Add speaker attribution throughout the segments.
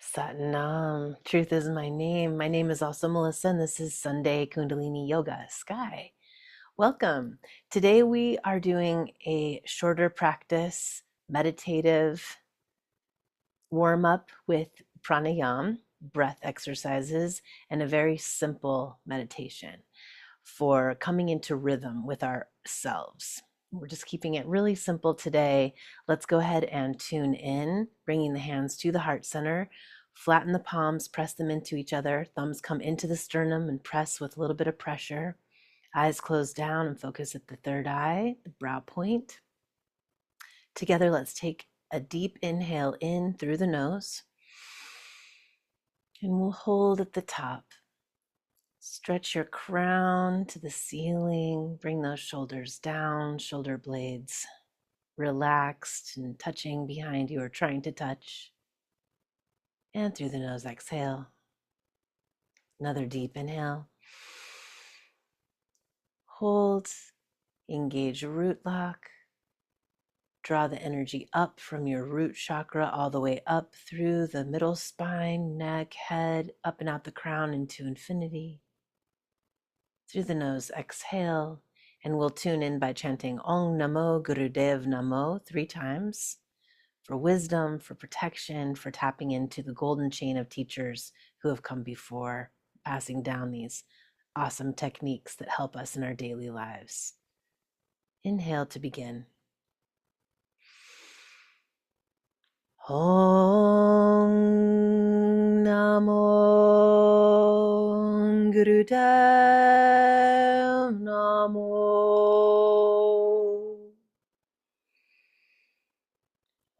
Speaker 1: Satnam, truth is my name. My name is also Melissa, and this is Sunday Kundalini Yoga Sky. Welcome. Today we are doing a shorter practice, meditative warm up with pranayam, breath exercises, and a very simple meditation for coming into rhythm with ourselves. We're just keeping it really simple today. Let's go ahead and tune in, bringing the hands to the heart center. Flatten the palms, press them into each other. Thumbs come into the sternum and press with a little bit of pressure. Eyes close down and focus at the third eye, the brow point. Together, let's take a deep inhale in through the nose. And we'll hold at the top. Stretch your crown to the ceiling. Bring those shoulders down, shoulder blades relaxed and touching behind you or trying to touch. And through the nose, exhale. Another deep inhale. Hold. Engage root lock. Draw the energy up from your root chakra all the way up through the middle spine, neck, head, up and out the crown into infinity. Through the nose, exhale, and we'll tune in by chanting Om Namo Gurudev Namo 3 times for wisdom, for protection, for tapping into the golden chain of teachers who have come before, passing down these awesome techniques that help us in our daily lives. Inhale to begin. Om Namo Gurudev Namo.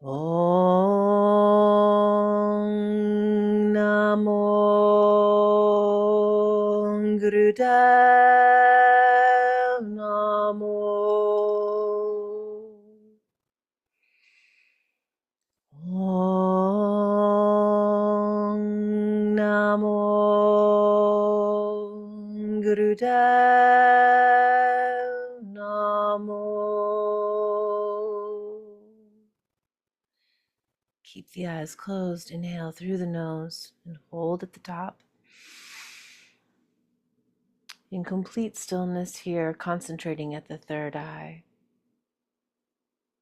Speaker 1: Om Namo Gurudev Namo. Om Namo Gurudev Namo. Keep the eyes closed. Inhale through the nose and hold at the top. In complete stillness here, concentrating at the third eye.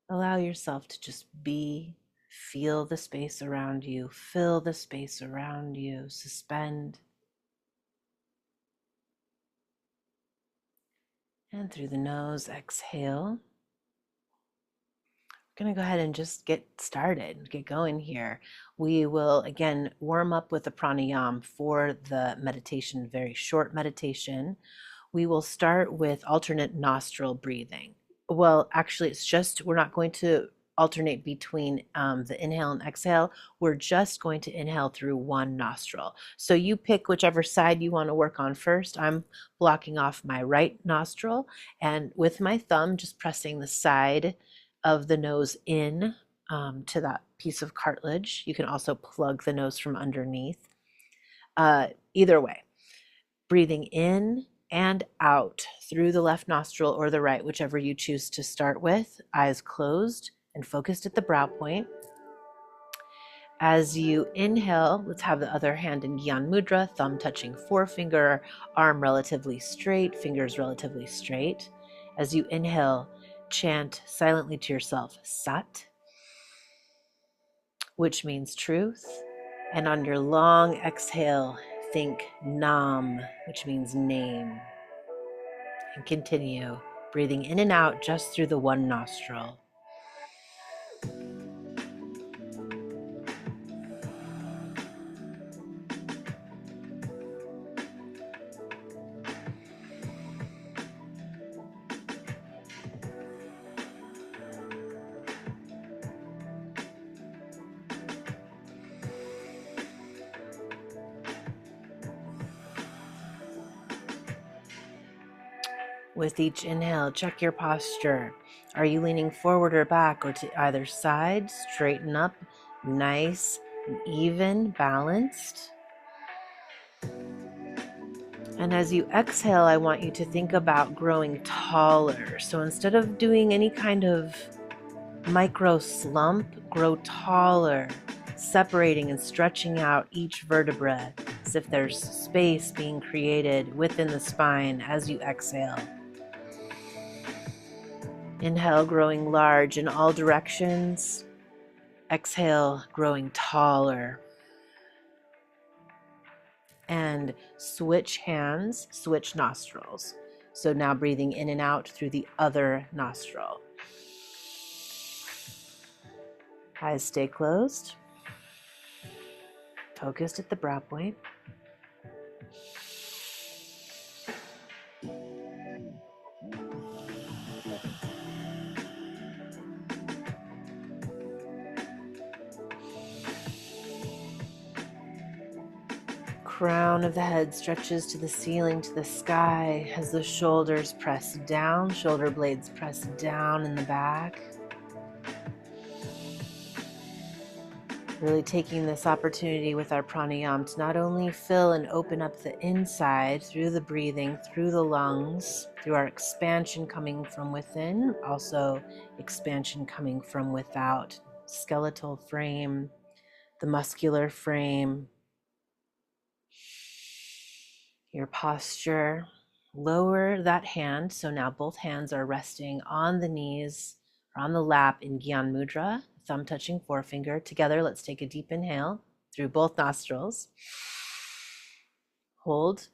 Speaker 1: Allow yourself to just be, feel the space around you, fill the space around you, suspend. And through the nose, exhale. We're going to go ahead and just get started, get going here. We will, again, warm up with the pranayam for the meditation, very short meditation. We will start with alternate nostril breathing. Well, actually, it's just, we're not going to alternate between the inhale and exhale. We're just going to inhale through one nostril. So you pick whichever side you want to work on first. I'm blocking off my right nostril, and with my thumb, just pressing the side of the nose in to that piece of cartilage. You can also plug the nose from underneath. Either way, breathing in and out through the left nostril or the right, whichever you choose to start with, eyes closed and focused at the brow point. As you inhale, let's have the other hand in Gyan Mudra, thumb touching forefinger, arm relatively straight, fingers relatively straight. As you inhale, chant silently to yourself, Sat, which means truth. And on your long exhale, think Nam, which means name. And continue breathing in and out just through the one nostril. With each inhale, check your posture. Are you leaning forward or back or to either side? Straighten up, nice, and even, balanced. And as you exhale, I want you to think about growing taller. So instead of doing any kind of micro slump, grow taller. separating and stretching out each vertebra as if there's space being created within the spine as you exhale. Inhale, growing large in all directions. Exhale, growing taller. And switch hands, switch nostrils. So now breathing in and out through the other nostril. Eyes stay closed. Focused at the brow point. Crown of the head stretches to the ceiling, to the sky, as the shoulders press down, shoulder blades press down in the back. Really taking this opportunity with our pranayam to not only fill and open up the inside through the breathing, through the lungs, through our expansion coming from within, also expansion coming from without. Skeletal frame, the muscular frame, your posture. Lower that hand, so now both hands are resting on the knees or on the lap in Gyan Mudra, thumb touching forefinger. Together, let's take a deep inhale through both nostrils. Hold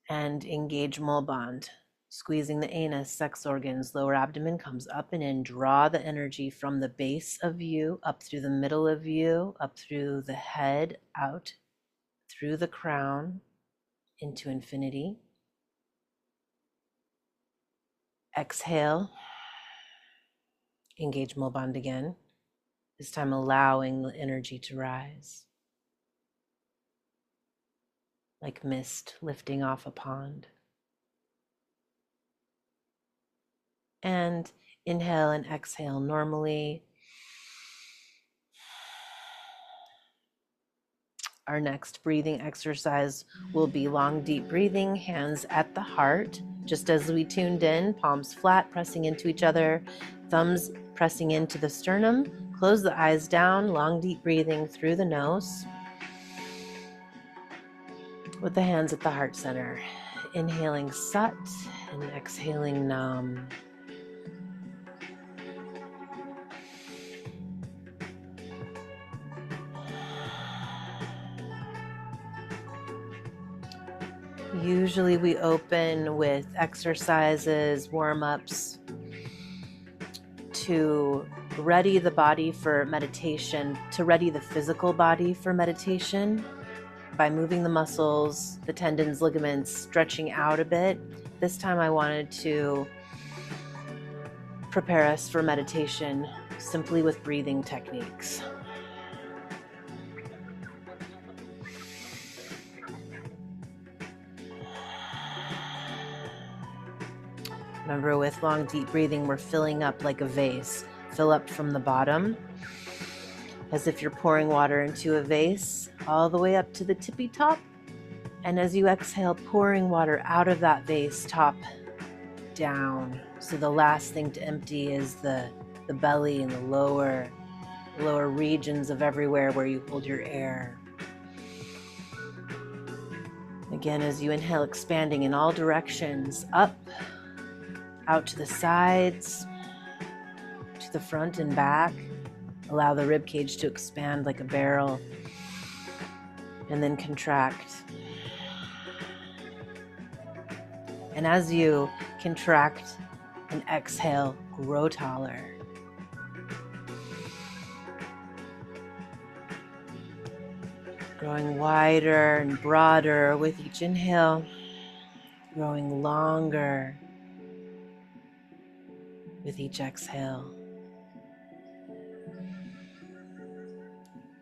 Speaker 1: and engage Mulband. Squeezing the anus, sex organs, lower abdomen comes up and in. Draw the energy from the base of you, up through the middle of you, up through the head, out through the crown, into infinity. Exhale, engage Mulband again, this time allowing the energy to rise. Like mist lifting off a pond. And inhale and exhale normally. Our next breathing exercise will be long, deep breathing, hands at the heart. Just as we tuned in, palms flat, pressing into each other, thumbs pressing into the sternum. Close the eyes down, long, deep breathing through the nose. With the hands at the heart center. Inhaling Sat and exhaling Nam. Usually we open with exercises, warm-ups to ready the body for meditation, to ready the physical body for meditation by moving the muscles, the tendons, ligaments, stretching out a bit. This time I wanted to prepare us for meditation simply with breathing techniques. Remember, with long, deep breathing, we're filling up like a vase. Fill up from the bottom, as if you're pouring water into a vase, all the way up to the tippy top. And as you exhale, pouring water out of that vase, top down. So the last thing to empty is the belly and the lower regions of everywhere where you hold your air. Again, as you inhale, expanding in all directions, up, out to the sides, to the front and back. Allow the rib cage to expand like a barrel, and then contract. And as you contract and exhale, grow taller. Growing wider and broader with each inhale, growing longer with each exhale.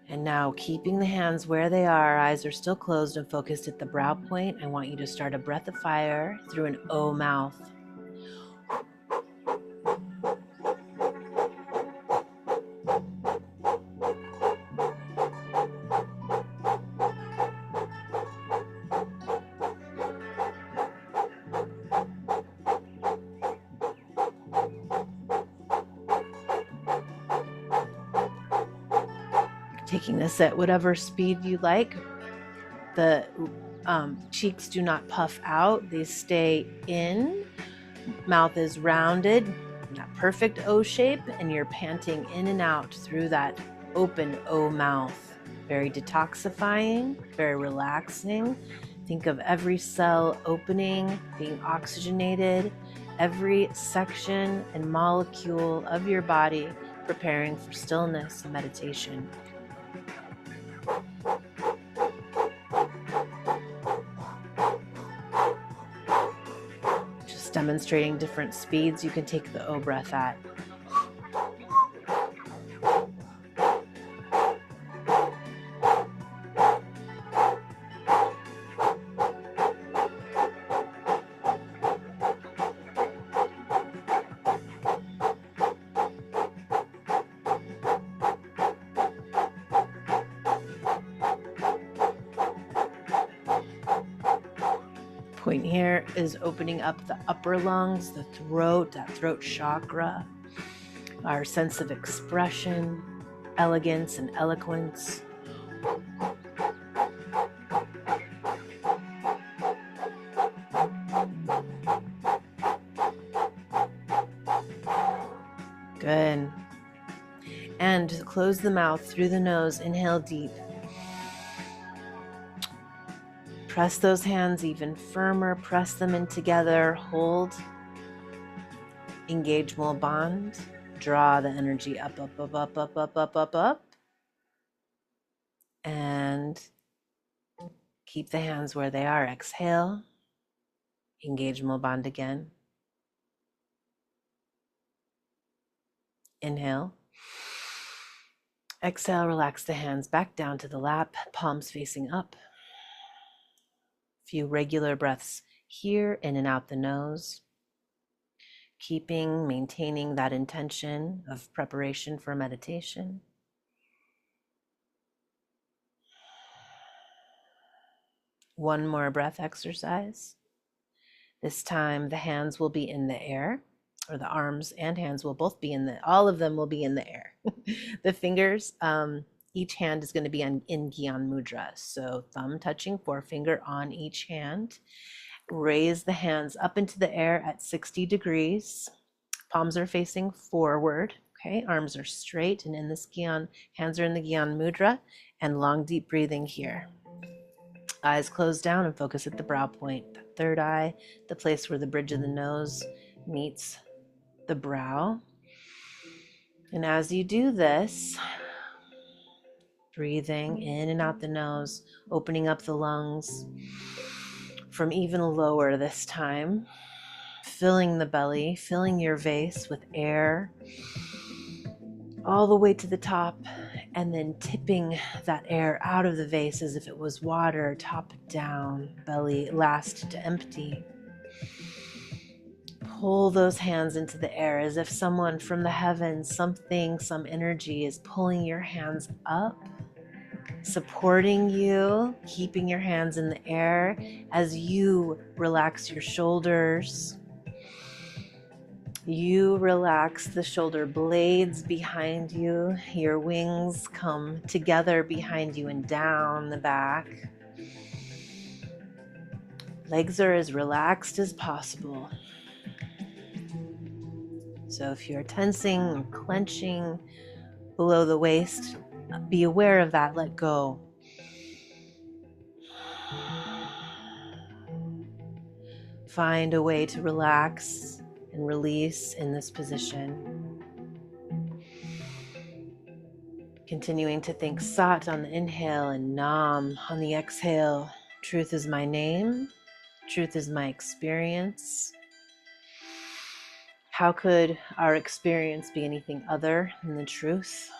Speaker 1: And now, keeping the hands where they are, eyes are still closed and focused at the brow point. I want you to start a breath of fire through an O mouth. Taking this at whatever speed you like. The cheeks do not puff out, they stay in. Mouth is rounded, that perfect O shape, and you're panting in and out through that open O mouth. Very detoxifying, very relaxing. Think of every cell opening, being oxygenated, every section and molecule of your body preparing for stillness and meditation. Just demonstrating different speeds you can take the O breath at. Point here is opening up the upper lungs, the throat, that throat chakra, our sense of expression, elegance, and eloquence. Good. And close the mouth through the nose, inhale deep. Press those hands even firmer, press them in together, hold. Engage more bond. Draw the energy up, up, up, up, up, up, up, up, up. And keep the hands where they are. Exhale. Engage more bond again. Inhale. Exhale, relax the hands back down to the lap, palms facing up. Few regular breaths here, in and out the nose. Maintaining that intention of preparation for meditation. One more breath exercise. This time the hands will be in the air, or the arms and hands will both be all of them will be in the air. The fingers, each hand is going to be in Gyan Mudra. So thumb touching forefinger on each hand. Raise the hands up into the air at 60 degrees. Palms are facing forward. Okay, arms are straight and in this Gyan, hands are in the Gyan Mudra, and long deep breathing here. Eyes closed down and focus at the brow point. The third eye, the place where the bridge of the nose meets the brow. And as you do this, breathing in and out the nose, opening up the lungs from even lower this time, filling the belly, filling your vase with air all the way to the top, and then tipping that air out of the vase as if it was water, top down, belly last to empty. Pull those hands into the air as if someone from the heavens, some energy is pulling your hands up, supporting you, keeping your hands in the air as you relax your shoulders. You relax the shoulder blades behind you. Your wings come together behind you and down the back. Legs are as relaxed as possible. So if you're tensing or clenching below the waist, be aware of that. Let go. Find a way to relax and release in this position. Continuing to think Sat on the inhale and Nam on the exhale. Truth is my name. Truth is my experience. How could our experience be anything other than the truth?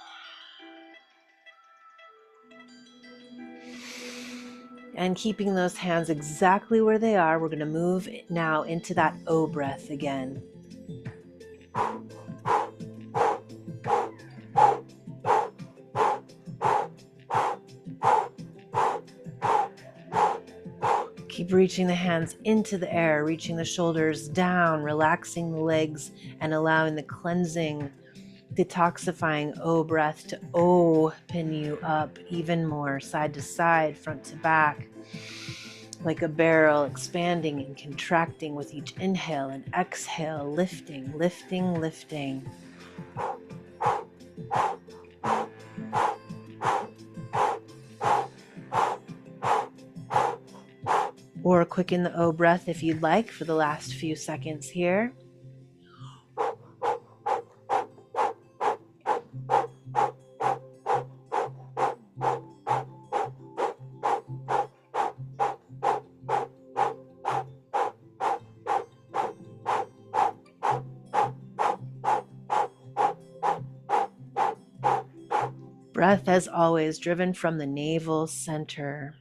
Speaker 1: And keeping those hands exactly where they are, we're going to move now into that O breath again. Keep reaching the hands into the air, reaching the shoulders down, relaxing the legs, and allowing the cleansing detoxifying O breath to open you up even more, side to side, front to back, like a barrel, expanding and contracting with each inhale and exhale, lifting, lifting, lifting. Or quicken the O breath if you'd like for the last few seconds here. Breath, as always, driven from the navel center.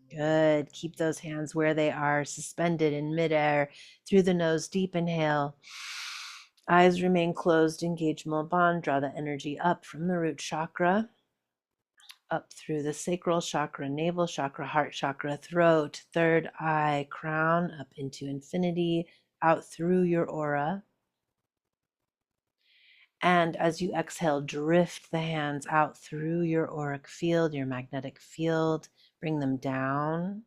Speaker 1: Good. Keep those hands where they are, suspended in midair. Through the nose, deep inhale. Eyes remain closed. Engage Mulban. Draw the energy up from the root chakra, up through the sacral chakra, navel chakra, heart chakra, throat, third eye, crown, up into infinity, out through your aura. And as you exhale, drift the hands out through your auric field, your magnetic field. Bring them down.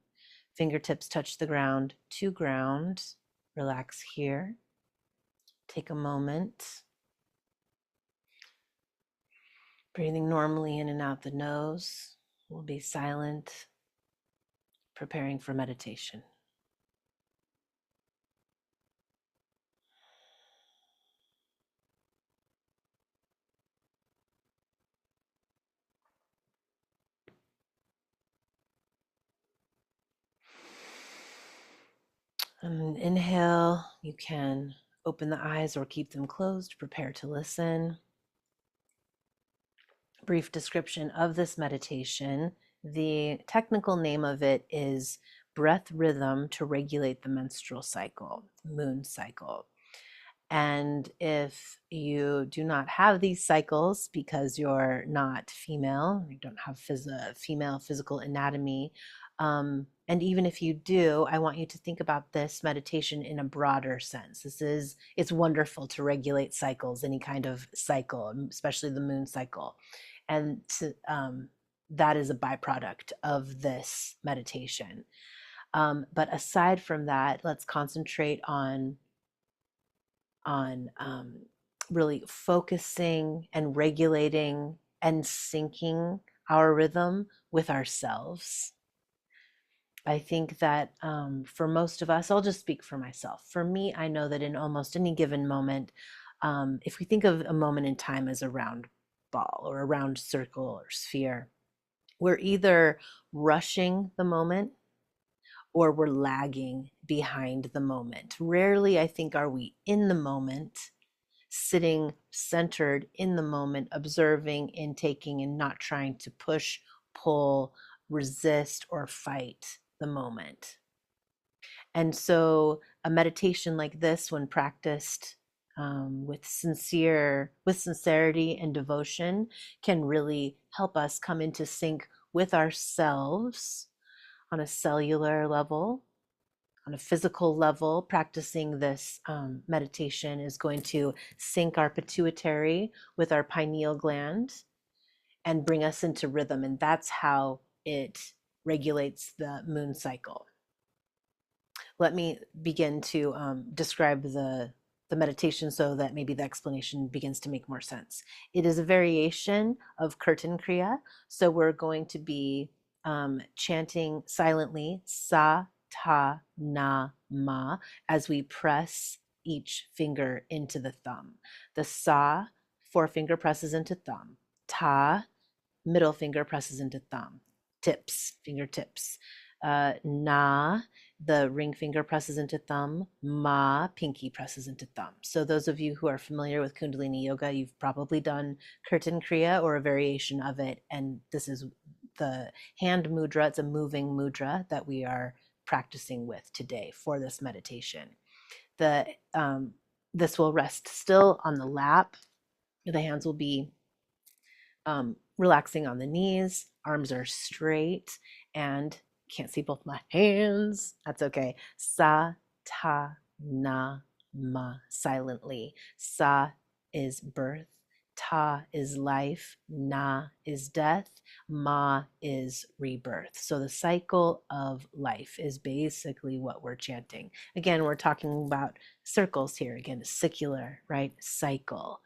Speaker 1: Fingertips touch the ground to ground. Relax here. Take a moment. Breathing normally in and out the nose. We'll be silent, preparing for meditation. And inhale, you can open the eyes or keep them closed. Prepare to listen. Brief description of this meditation. The technical name of it is breath rhythm to regulate the menstrual cycle, moon cycle. And if you do not have these cycles because you're not female, you don't have female physical anatomy, and even if you do, I want you to think about this meditation in a broader sense. It's wonderful to regulate cycles, any kind of cycle, especially the moon cycle. And that is a byproduct of this meditation. But aside from that, let's concentrate on really focusing and regulating and syncing our rhythm with ourselves. I think that for most of us, I'll just speak for myself. For me, I know that in almost any given moment, if we think of a moment in time as a round ball or a round circle or sphere, we're either rushing the moment or we're lagging behind the moment. Rarely, I think, are we in the moment, sitting centered in the moment, observing, intaking, and not trying to push, pull, resist, or fight the moment. And so a meditation like this, when practiced with sincerity and devotion, can really help us come into sync with ourselves on a cellular level, on a physical level. Practicing this meditation is going to sync our pituitary with our pineal gland and bring us into rhythm. And that's how it regulates the moon cycle. Let me begin to describe the meditation so that maybe the explanation begins to make more sense. It is a variation of Kirtan Kriya. So we're going to be chanting silently sa, ta, na, ma as we press each finger into the thumb. The sa, forefinger presses into thumb. Ta, middle finger presses into thumb. Tips, fingertips. Na, the ring finger presses into thumb. Ma, pinky presses into thumb. So those of you who are familiar with Kundalini Yoga, you've probably done Kirtan Kriya or a variation of it. And this is the hand mudra. It's a moving mudra that we are practicing with today for this meditation. This will rest still on the lap. The hands will be relaxing on the knees. Arms are straight, and can't see both my hands. That's okay. Sa, ta, na, ma, silently. Sa is birth. ta is life, na is death, ma is rebirth. So the cycle of life is basically what we're chanting. Again, we're talking about circles here. Again, secular, right? Cycle.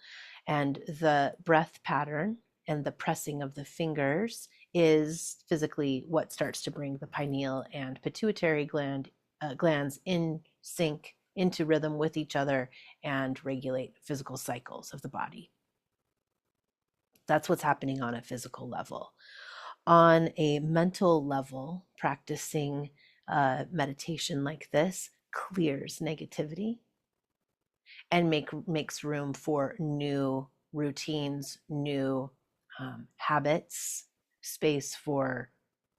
Speaker 1: And the breath pattern and the pressing of the fingers is physically what starts to bring the pineal and pituitary glands in sync, into rhythm with each other, and regulate physical cycles of the body. That's what's happening on a physical level. On a mental level, practicing meditation like this clears negativity and makes room for new routines, new habits, space for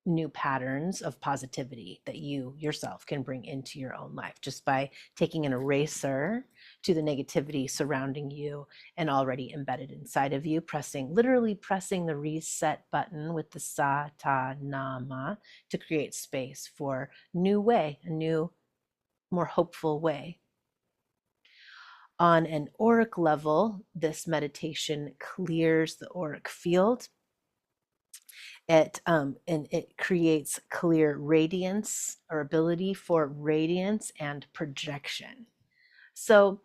Speaker 1: new patterns of positivity that you yourself can bring into your own life just by taking an eraser to the negativity surrounding you and already embedded inside of you, literally pressing the reset button with the sa, ta, na, ma to create space for new way, a new, more hopeful way. On an auric level, this meditation clears the auric field. And it creates clear radiance, or ability for radiance and projection. So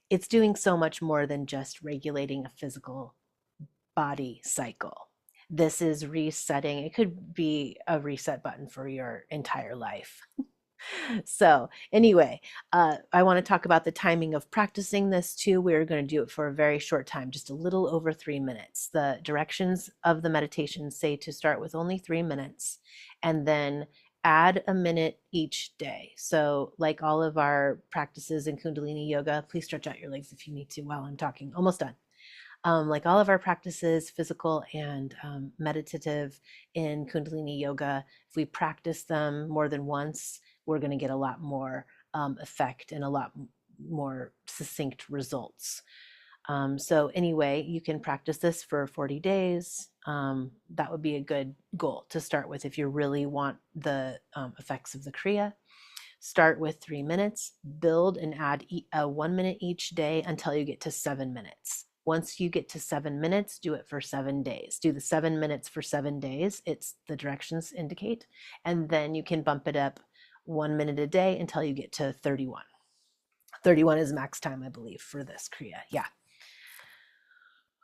Speaker 1: it's doing so much more than just regulating a physical body cycle. This is resetting. It could be a reset button for your entire life. So anyway, I want to talk about the timing of practicing this too. We're going to do it for a very short time, just a little over 3 minutes. The directions of the meditation say to start with only 3 minutes and then add a minute each day. So like all of our practices in Kundalini Yoga, please stretch out your legs if you need to while I'm talking. Almost done. Like all of our practices, physical and meditative in Kundalini Yoga, if we practice them more than once, we're going to get a lot more effect and a lot more succinct results. So anyway, you can practice this for 40 days. That would be a good goal to start with if you really want the effects of the Kriya. Start with 3 minutes, build and add 1 minute each day until you get to 7 minutes. Once you get to 7 minutes, do it for 7 days. Do the 7 minutes for 7 days. It's the directions indicate. And then you can bump it up 1 minute a day until you get to 31. 31 is max time, I believe, for this Kriya. Yeah.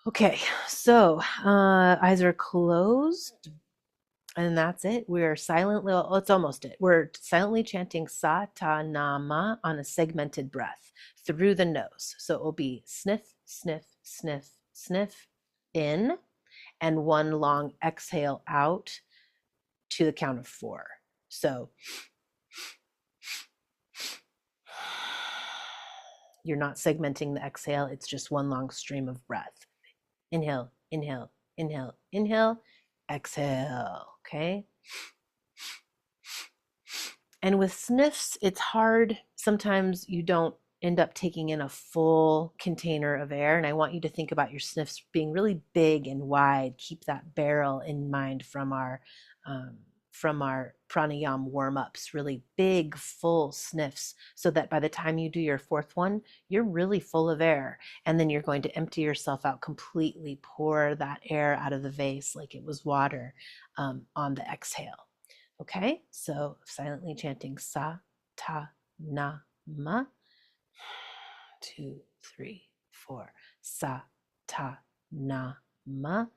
Speaker 1: Okay, so eyes are closed. And that's it. We're silently, well, it's almost it. We're silently chanting sa, ta, na, ma on a segmented breath through the nose. So it will be sniff, sniff, sniff, sniff in, and one long exhale out to the count of 4. So you're not segmenting the exhale. It's just one long stream of breath. Inhale, inhale, inhale, inhale, exhale. Okay. And with sniffs, it's hard. Sometimes you don't end up taking in a full container of air. And I want you to think about your sniffs being really big and wide. Keep that barrel in mind from our pranayam warm-ups, really big, full sniffs, so that by the time you do your 4th one, you're really full of air. And then you're going to empty yourself out completely, pour that air out of the vase like it was water on the exhale. Okay, so silently chanting sa, ta, na, ma. 2, 3, 4. Sa, ta, na, ma. Out.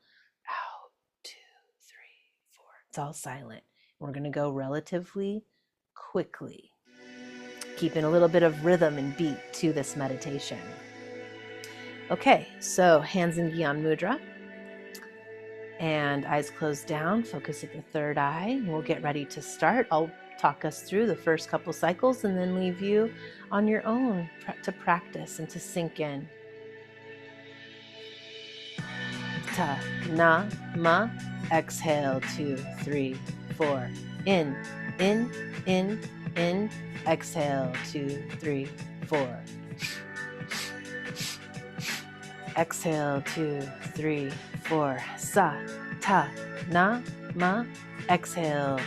Speaker 1: 2, 3, 4. It's all silent. We're going to go relatively quickly, keeping a little bit of rhythm and beat to this meditation. Okay, so hands in Gyan Mudra. And eyes closed down, focus at the third eye. We'll get ready to start. I'll talk us through the first couple cycles and then leave you on your own to practice and to sink in. Ta, na, ma. Exhale, 2, 3, 4. In, in, in, in. Exhale, 2, 3, 4. Exhale, 2, 3, 4. Sa, ta, na, ma. Exhale.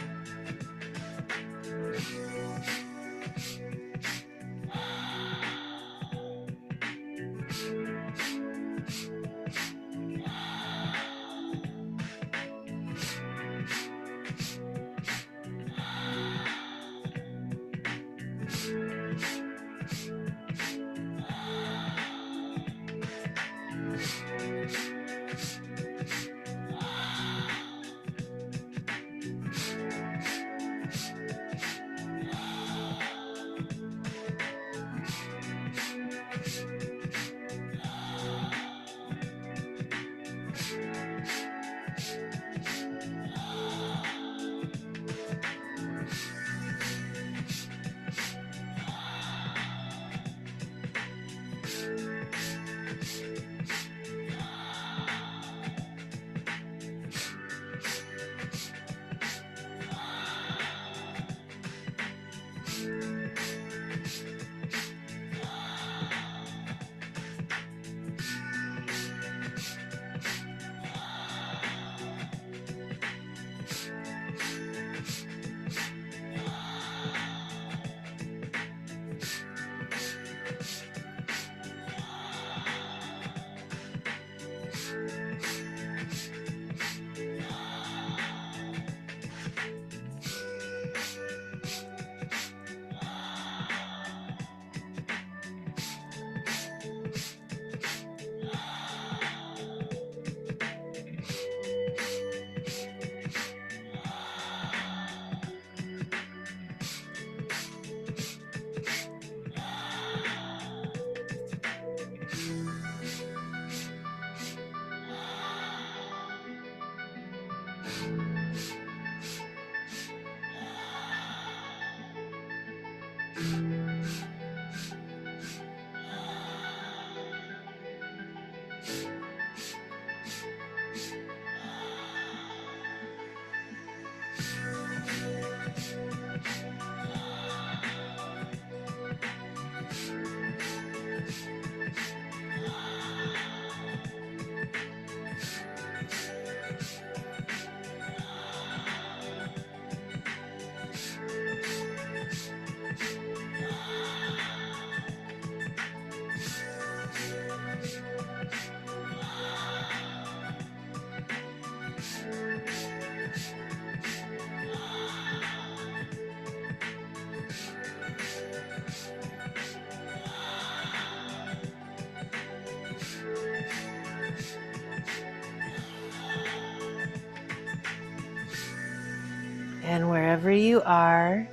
Speaker 1: And wherever you are,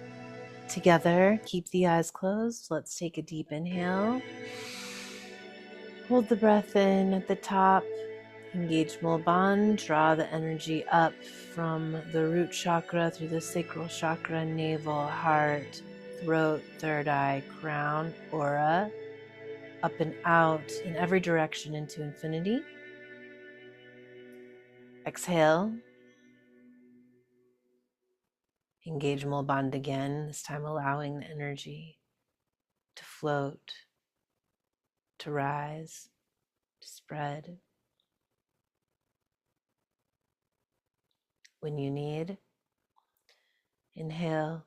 Speaker 1: together, keep the eyes closed. Let's take a deep inhale. Hold the breath in at the top. Engage Mulban. Draw the energy up from the root chakra through the sacral chakra, navel, heart, throat, third eye, crown, aura, up and out in every direction into infinity. Exhale. Engage Mulban again, this time allowing the energy to float, to rise, to spread. When you need, inhale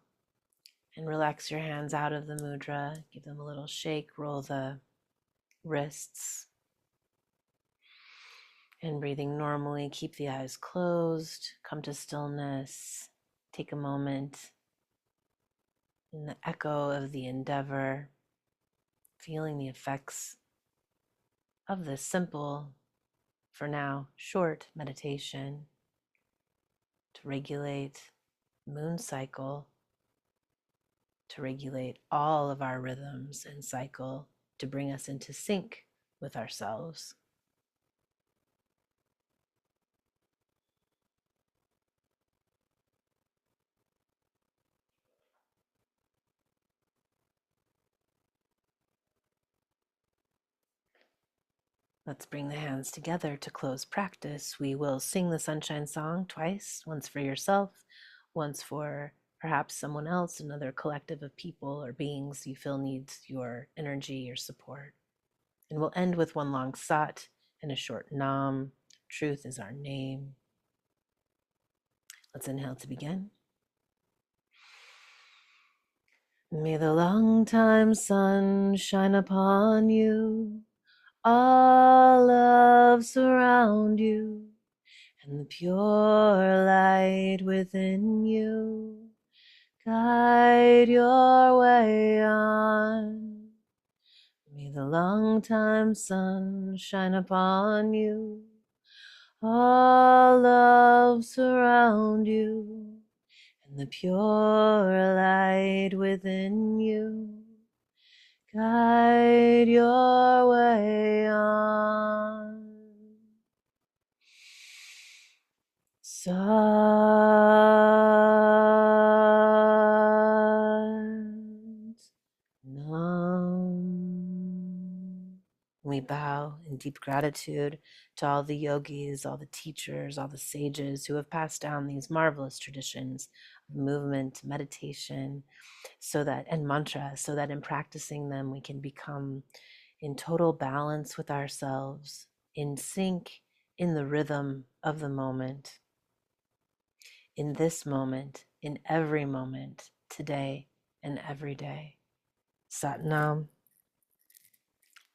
Speaker 1: and relax your hands out of the mudra. Give them a little shake, roll the wrists. And breathing normally, keep the eyes closed, come to stillness, take a moment in the echo of the endeavor, feeling the effects of this simple, for now, short meditation to regulate moon cycle, to regulate all of our rhythms and cycle, to bring us into sync with ourselves. Let's bring the hands together to close practice. We will sing the sunshine song twice, once for yourself, once for perhaps someone else, another collective of people or beings you feel needs your energy or support. And we'll end with one long sat and a short nam. Truth is our name. Let's inhale to begin. May the long time sun shine upon you, all love surround you, and the pure light within you guide your way on. May the long time sun shine upon you, all love surround you, and the pure light within you guide your way on. Sat Nam. We bow in deep gratitude to all the yogis, all the teachers, all the sages who have passed down these marvelous traditions of movement, meditation, and mantra, so that in practicing them we can become in total balance with ourselves, in sync, in the rhythm of the moment, in this moment, in every moment, today and every day. Sat Nam.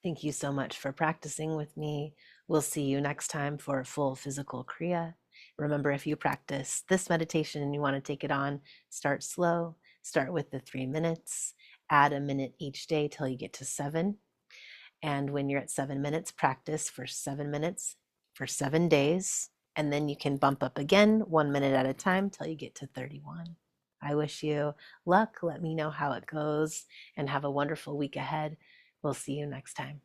Speaker 1: Thank you so much for practicing with me. We'll see you next time for a full physical Kriya. Remember, if you practice this meditation and you want to take it on, start slow. Start with the 3 minutes. Add a minute each day till you get to 7. And when you're at 7 minutes, practice for 7 minutes for 7 days. And then you can bump up again 1 minute at a time till you get to 31. I wish you luck. Let me know how it goes and have a wonderful week ahead. We'll see you next time.